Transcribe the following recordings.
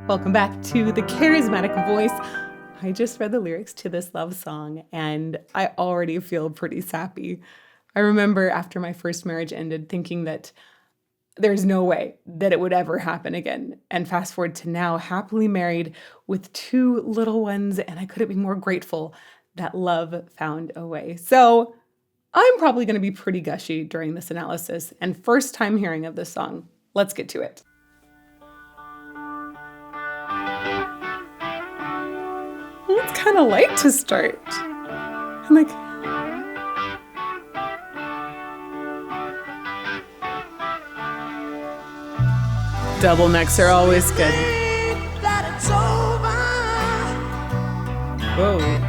Welcome back to The Charismatic Voice. I just read the lyrics to this love song and I already feel pretty sappy. I remember after my first marriage ended thinking that there's no way that it would ever happen again. And fast forward to now, happily married with 2 little ones, and I couldn't be more grateful that love found a way. So I'm probably going to be pretty gushy during this analysis and first time hearing of this song. Let's get to it. It's kind of light to start. I'm like, double necks are always good. Whoa.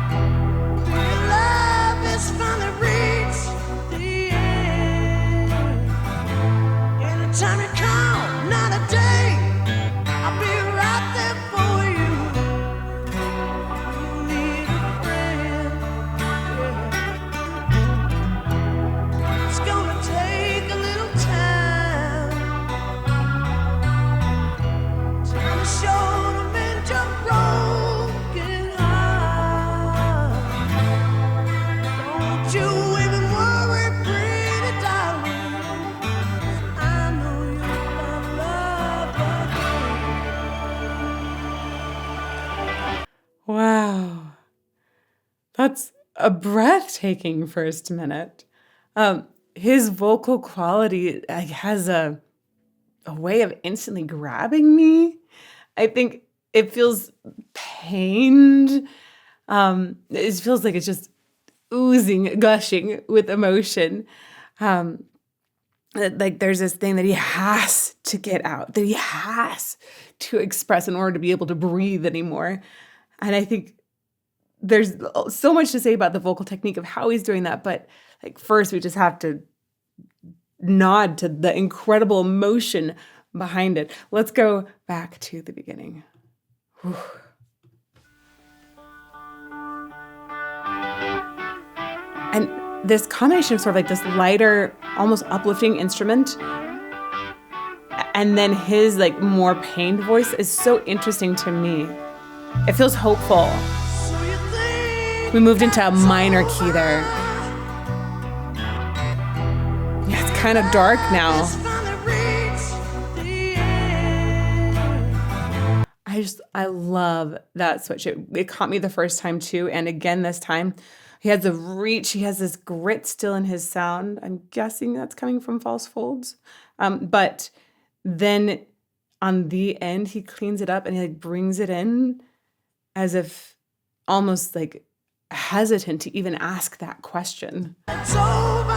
Wow, that's a breathtaking first minute. His vocal quality has a way of instantly grabbing me. I think it feels pained. It feels like it's just oozing, gushing with emotion. Like there's this thing that he has to get out, that he has to express in order to be able to breathe anymore. And I think there's so much to say about the vocal technique of how he's doing that. But like first, we just have to nod to the incredible emotion behind it. Let's go back to the beginning. Whew. And this combination of sort of like this lighter, almost uplifting instrument, and then his like more pained voice is so interesting to me. It feels hopeful. We moved into a minor key there. Yeah, it's kind of dark now. I love that switch. It caught me the first time too. And again, this time, he has a reach. He has this grit still in his sound. I'm guessing that's coming from false folds. But then on the end, he cleans it up and he like brings it in as if almost like hesitant to even ask that question. It's over.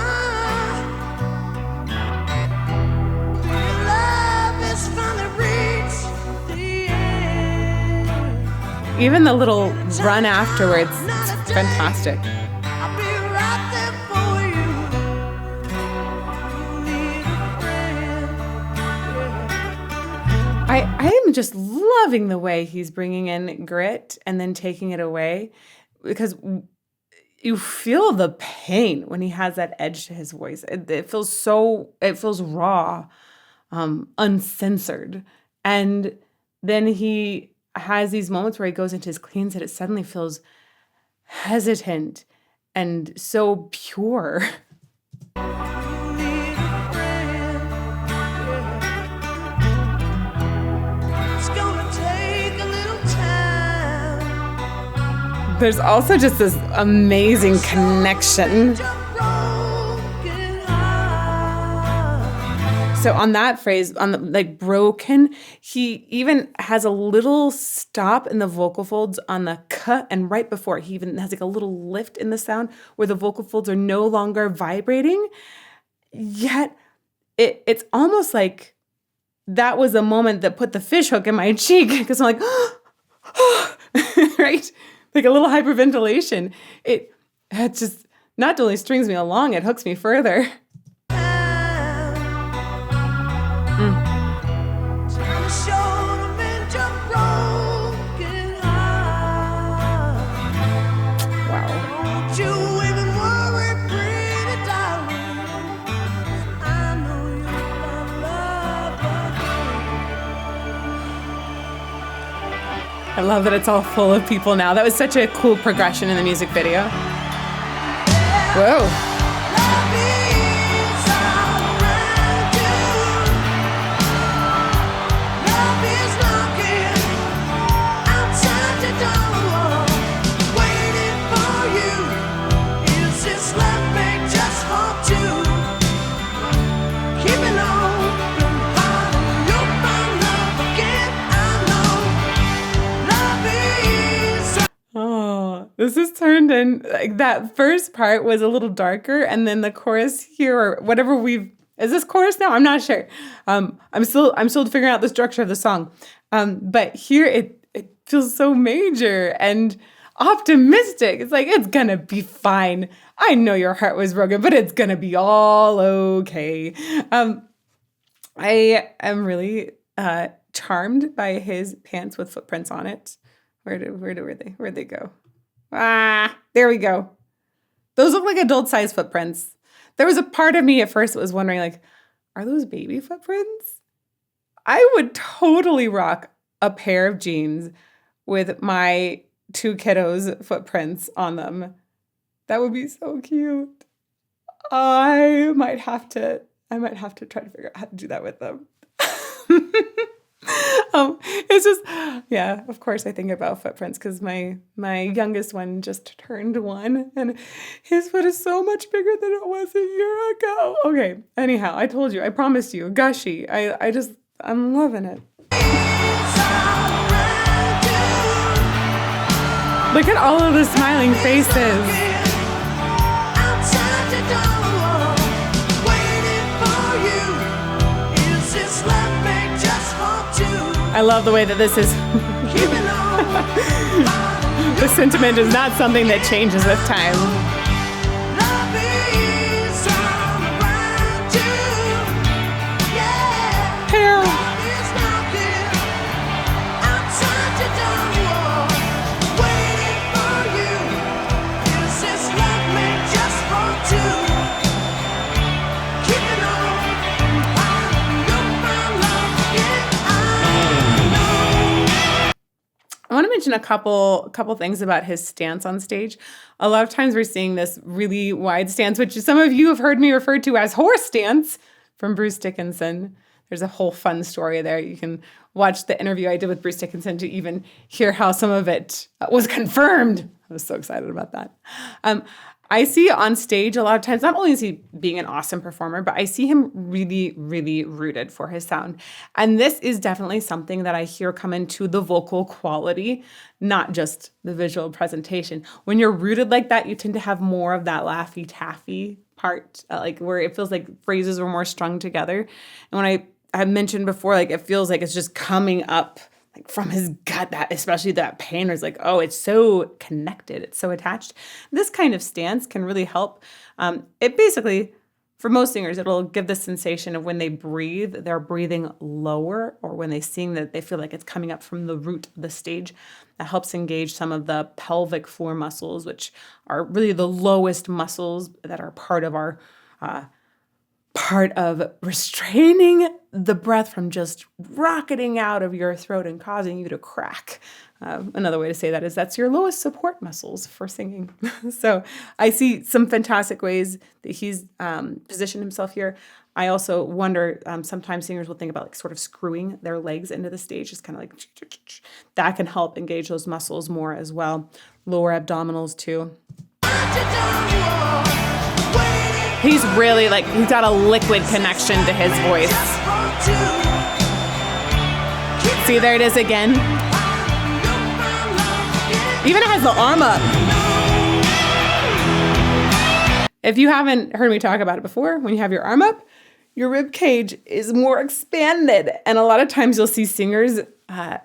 Love is finally reached the end. Even the little run afterwards, it's fantastic. I'll be right there for you. You need a friend. I am just loving the way he's bringing in grit and then taking it away, because you feel the pain when he has that edge to his voice. It feels raw, uncensored. And then he has these moments where he goes into his cleans that it suddenly feels hesitant and so pure. There's also just this amazing connection. So on that phrase, on the like broken, he even has a little stop in the vocal folds on the k, and right before he even has like a little lift in the sound where the vocal folds are no longer vibrating. Yet it's almost like that was a moment that put the fish hook in my cheek, because I'm like, right? Like a little hyperventilation. It just not only strings me along, it hooks me further. I love that it's all full of people now. That was such a cool progression in the music video. Whoa. This is turned in, like, that first part was a little darker, and then the chorus here, or whatever is this chorus now? I'm not sure. I'm still figuring out the structure of the song. But here it feels so major and optimistic. It's like, it's gonna be fine. I know your heart was broken, but it's gonna be all okay. I am really charmed by his pants with footprints on it. Where'd they go? There we go. Those look like adult-sized footprints. There was a part of me at first that was wondering, like, are those baby footprints? I would totally rock a pair of jeans with my 2 kiddos' footprints on them. That would be so cute. I might have to try to figure out how to do that with them. It's just, yeah, of course I think about footprints because my youngest one just turned 1 and his foot is so much bigger than it was a year ago. Okay, anyhow, I told you, I promised you, gushy. I'm loving it. Look at all of the smiling faces. I love the way that this is. The sentiment is not something that changes with time. Hair. I want to mention a couple things about his stance on stage. A lot of times we're seeing this really wide stance, which some of you have heard me refer to as horse stance from Bruce Dickinson. There's a whole fun story there. You can watch the interview I did with Bruce Dickinson to even hear how some of it was confirmed. I was so excited about that. I see on stage a lot of times, not only is he being an awesome performer, but I see him really, really rooted for his sound. And this is definitely something that I hear come into the vocal quality, not just the visual presentation. When you're rooted like that, you tend to have more of that laffy taffy part, like where it feels like phrases are more strung together. And when I mentioned before, like it feels like it's just coming up like from his gut, that especially that pain is like, oh, it's so connected, it's so attached. This kind of stance can really help. It basically, for most singers, it'll give the sensation of when they breathe, they're breathing lower, or when they sing that they feel like it's coming up from the root of the stage. That helps engage some of the pelvic floor muscles, which are really the lowest muscles that are part of restraining the breath from just rocketing out of your throat and causing you to crack. Another way to say that is that's your lowest support muscles for singing. So I see some fantastic ways that he's positioned himself here. I also wonder, sometimes singers will think about like sort of screwing their legs into the stage, just kind of like, that can help engage those muscles more as well. Lower abdominals too. He's really like, he's got a liquid connection to his voice. See, there it is again. Even has the arm up. If you haven't heard me talk about it before, when you have your arm up, your rib cage is more expanded. And a lot of times you'll see singers,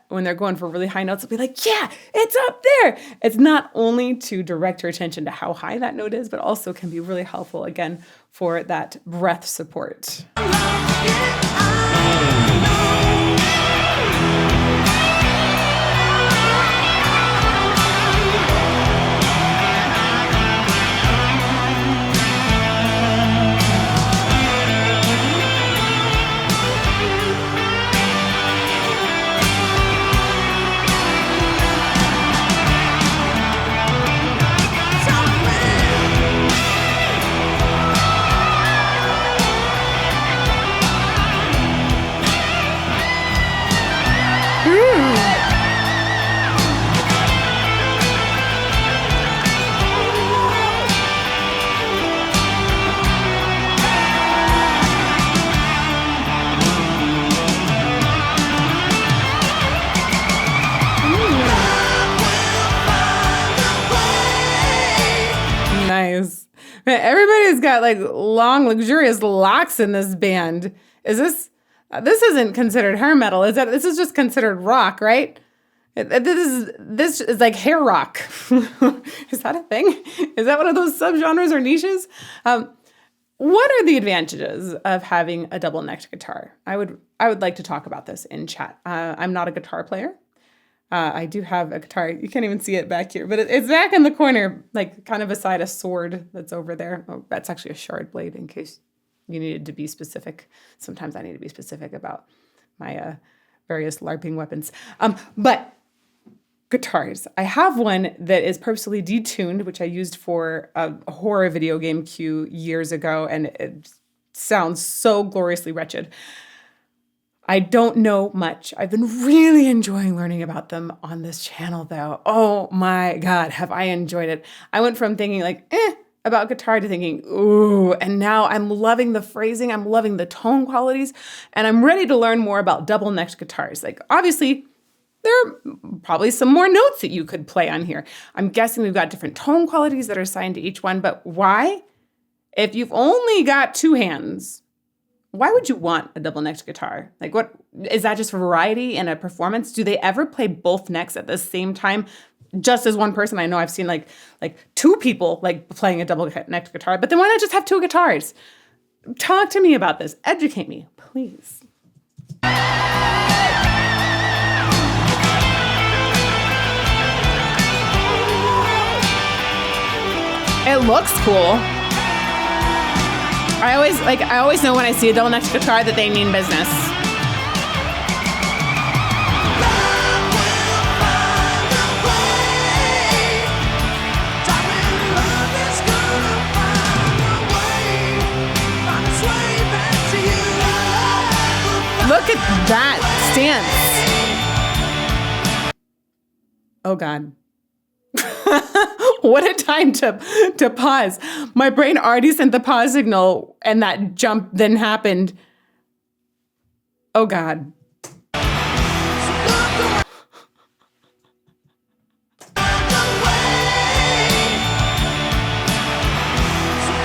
when they're going for really high notes, they'll be like, yeah, it's up there. It's not only to direct your attention to how high that note is, but also can be really helpful, again, for that breath support. Nice. Man, everybody's got like long, luxurious locks in this band. Is this isn't considered hair metal? This is just considered rock, right? This is like hair rock. Is that a thing? Is that one of those subgenres or niches? What are the advantages of having a double-necked guitar? I would like to talk about this in chat. I'm not a guitar player. I do have a guitar. You can't even see it back here, but it's back in the corner, like kind of beside a sword that's over there. Oh, that's actually a shard blade in case you needed to be specific. Sometimes I need to be specific about my various LARPing weapons. But guitars. I have one that is purposely detuned, which I used for a horror video game cue years ago, and it sounds so gloriously wretched. I don't know much. I've been really enjoying learning about them on this channel, though. Oh my God, have I enjoyed it. I went from thinking like, about guitar to thinking, ooh, and now I'm loving the phrasing, I'm loving the tone qualities, and I'm ready to learn more about double-necked guitars. Like, obviously, there are probably some more notes that you could play on here. I'm guessing we've got different tone qualities that are assigned to each one, but why? If you've only got two hands, why would you want a double-necked guitar? Like, what is that, just for variety and a performance? Do they ever play both necks at the same time, just as one person? I know I've seen like two people like playing a double-necked guitar, but then why not just have two guitars? Talk to me about this. Educate me, please. It looks cool. I always know when I see a double-necked guitar that they mean business. Look at that stance. Oh God. What a time to pause. My brain already sent the pause signal and that jump then happened. Oh God.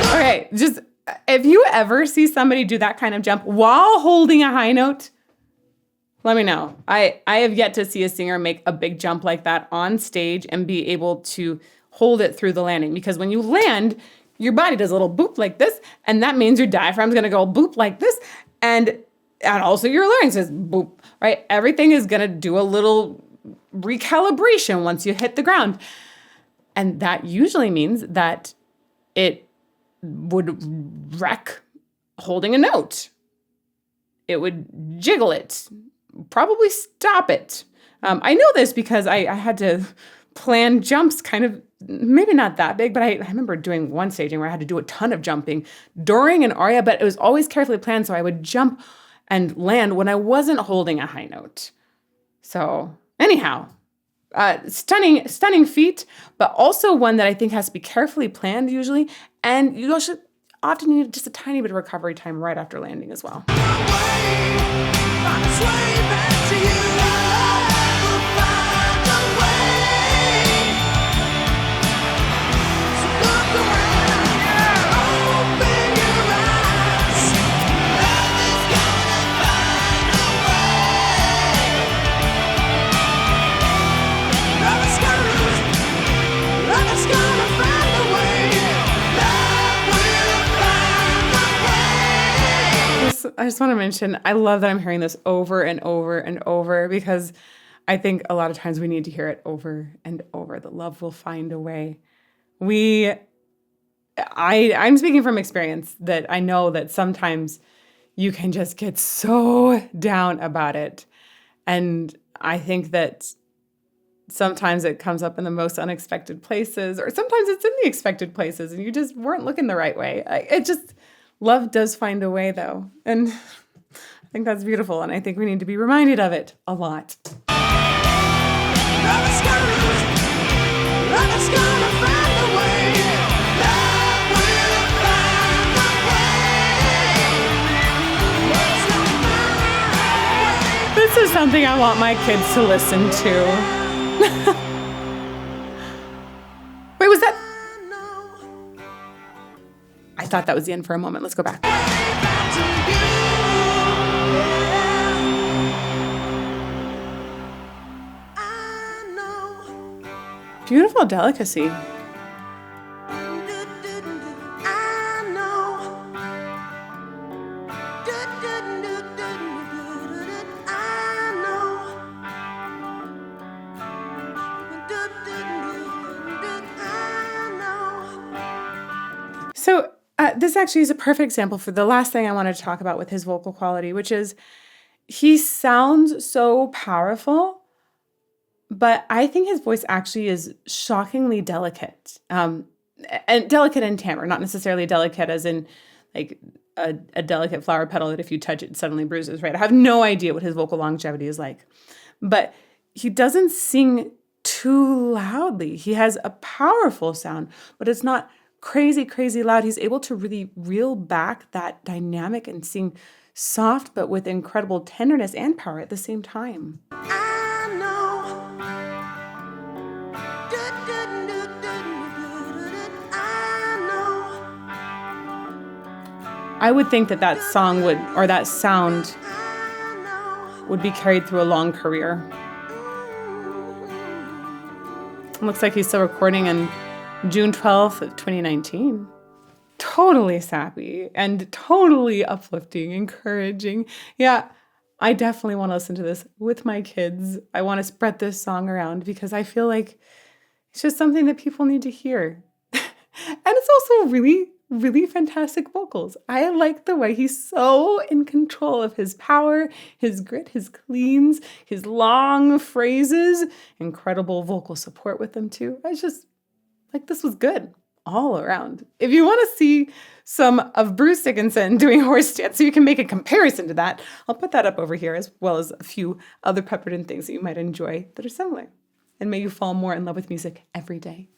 Okay, just if you ever see somebody do that kind of jump while holding a high note, let me know. I have yet to see a singer make a big jump like that on stage and be able to hold it through the landing. Because when you land, your body does a little boop like this, and that means your diaphragm's gonna go boop like this, and also your larynx says boop, right? Everything is gonna do a little recalibration once you hit the ground. And that usually means that it would wreck holding a note. It would jiggle it, probably stop it. I know this because I had to plan jumps kind of, maybe not that big, but I remember doing one staging where I had to do a ton of jumping during an aria, but it was always carefully planned, so I would jump and land when I wasn't holding a high note. So anyhow, stunning feat, but also one that I think has to be carefully planned usually, and you also often need just a tiny bit of recovery time right after landing as well. I just want to mention, I love that I'm hearing this over and over and over, because I think a lot of times we need to hear it over and over. The love will find a way. I'm speaking from experience that I know that sometimes you can just get so down about it. And I think that sometimes it comes up in the most unexpected places, or sometimes it's in the expected places and you just weren't looking the right way. Love does find a way, though. And I think that's beautiful. And I think we need to be reminded of it a lot. something I want my kids to listen to. Wait, was that? I thought that was the end for a moment. Let's go back. Beautiful delicacy. So this actually is a perfect example for the last thing I wanted to talk about with his vocal quality, which is he sounds so powerful, but I think his voice actually is shockingly delicate. And delicate in timbre, not necessarily delicate as in like a delicate flower petal that if you touch it suddenly bruises, right? I have no idea what his vocal longevity is like. But he doesn't sing too loudly. He has a powerful sound, but it's not crazy, crazy loud. He's able to really reel back that dynamic and sing soft, but with incredible tenderness and power at the same time. I would think that that song would, or that sound would be carried through a long career. It looks like he's still recording in June 12th of 2019. Totally sappy and totally uplifting, encouraging. Yeah, I definitely want to listen to this with my kids. I want to spread this song around because I feel like it's just something that people need to hear. And it's also really, really fantastic vocals. I like the way he's so in control of his power, his grit, his cleans, his long phrases, incredible vocal support with them too. I just, like, this was good all around. If you want to see some of Bruce Dickinson doing horse dance so you can make a comparison to that, I'll put that up over here as well as a few other peppered in things that you might enjoy that are similar. And may you fall more in love with music every day.